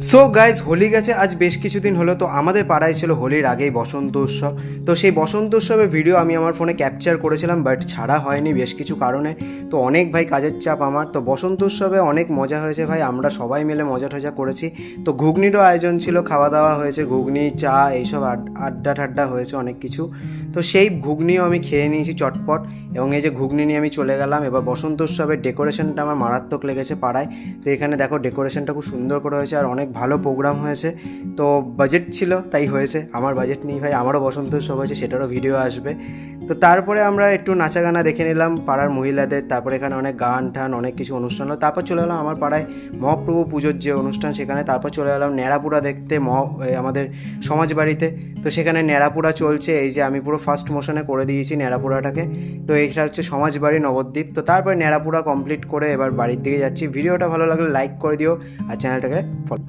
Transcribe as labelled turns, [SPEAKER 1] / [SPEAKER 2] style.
[SPEAKER 1] So guys Holi গেছে আজ বেশ কিছুদিন হলো। তো আমাদের পাড়ায় ছিল হোলির আগেই বসন্ত উৎসব। তো সেই বসন্ত উৎসবের ভিডিও আমি আমার ফোনে ক্যাপচার করেছিলাম, বাট ছাড়া হয়নি বেশ কিছু কারণে। তো অনেক ভাই কাজের চাপ আমার। তো বসন্ত উৎসবে অনেক মজা হয়েছে ভাই, আমরা সবাই মিলে মজা টজা করেছি। তো ঘুগনিরও আয়োজন ছিল, খাওয়া দাওয়া হয়েছে, ঘুগনি চা এইসব আড্ডা ঠাড্ডা হয়েছে অনেক কিছু। তো সেই ঘুগনিও আমি খেয়ে নিয়েছি চটপট, এবং এই যে ঘুগনি নিয়ে আমি চলে গেলাম। এবার বসন্ত উৎসবের ডেকোরেশনটা আমার মারাত্মক লেগেছে পাড়ায়। তো এখানে দেখো ডেকোরেশনটা খুব সুন্দর করে হয়েছে আর অনেক ভালো প্রোগ্রাম হয়েছে। তো বাজেট ছিল তাই হয়েছে, আমার বাজেট নেই ভাই, আমারও বসন্ত উৎসব হয়েছে, সেটারও ভিডিও আসবে। তো তারপরে আমরা একটু নাচা গানা দেখে নিলাম পাড়ার মহিলাদের। তারপরে এখানে অনেক গান টান অনেক কিছু অনুষ্ঠান হলো। তারপর চলে এলাম আমার পাড়ায় মহাপ্রভু পুজোর যে অনুষ্ঠান সেখানে। তারপর চলে এলাম ন্যাড়াপুরা দেখতে আমাদের সমাজবাড়িতে। তো সেখানে ন্যাড়াপুরা চলছে, এই যে আমি পুরো ফার্স্ট মোশনে করে দিয়েছি ন্যাড়াপুরাটাকে। তো এইটা হচ্ছে সমাজবাড়ি নবদ্বীপ। তো তারপরে ন্যাড়াপুরা কমপ্লিট করে এবার বাড়ির দিকে যাচ্ছি। ভিডিওটা ভালো লাগলে লাইক করে দিও আর চ্যানেলটাকে ফলো